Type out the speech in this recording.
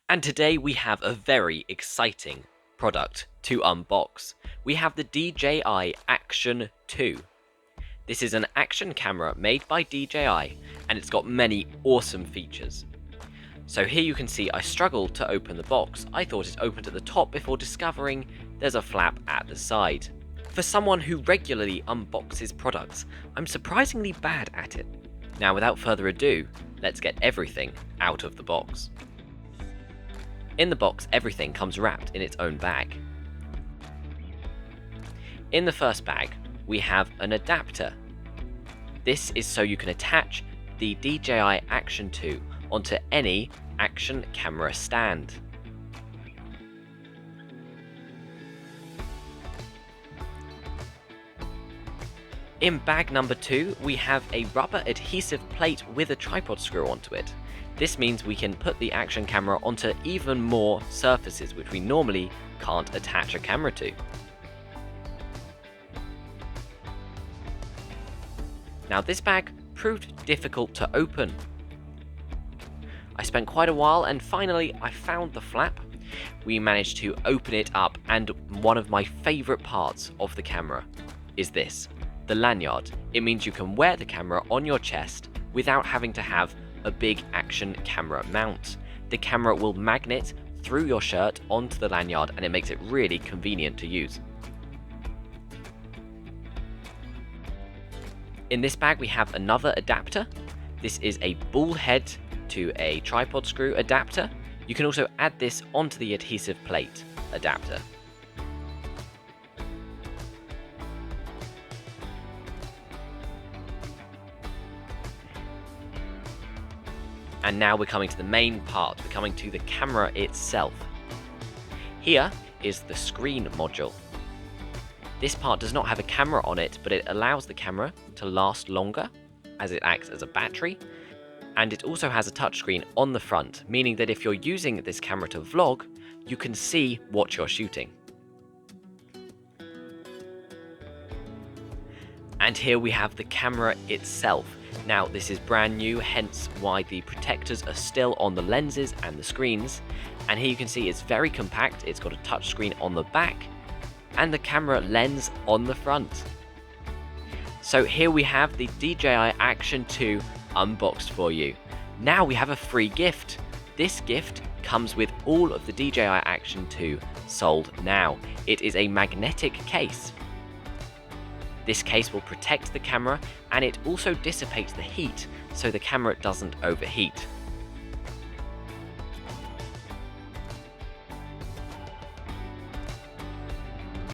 And today we have a very exciting product to unbox. We have the DJI Action 2. This is an action camera made by DJI and it's got many awesome features. So here you can see I struggled to open the box. I thought it opened at the top before discovering there's a flap at the side. For someone who regularly unboxes products, I'm surprisingly bad at it. Now without further ado, let's get everything out of the box. In the box, everything comes wrapped in its own bag. In the first bag, we have an adapter. This is so you can attach the DJI Action 2 onto any action camera stand. In bag number 2, we have a rubber adhesive plate with a tripod screw onto it. This means we can put the action camera onto even more surfaces which we normally can't attach a camera to. Now this bag proved difficult to open. I spent quite a while and finally I found the flap. We managed to open it up, and one of my favourite parts of the camera is this, the lanyard. It means you can wear the camera on your chest without having to have a big action camera mount. The camera will magnet through your shirt onto the lanyard and it makes it really convenient to use. In this bag we have another adapter. This is a ball head to a tripod screw adapter. You can also add this onto the adhesive plate adapter. And now we're coming to the main part, we're coming to the camera itself. Here is the screen module. This part does not have a camera on it, but it allows the camera to last longer as it acts as a battery. And it also has a touchscreen on the front, meaning that if you're using this camera to vlog, you can see what you're shooting. And here we have the camera itself. Now this is brand new, hence why the protectors are still on the lenses and the screens. And here you can see it's very compact, it's got a touchscreen on the back and the camera lens on the front. So here we have the DJI Action 2 unboxed for you. Now we have a free gift. This gift comes with all of the DJI Action 2 sold now. It is a magnetic case. This case will protect the camera and it also dissipates the heat so the camera doesn't overheat.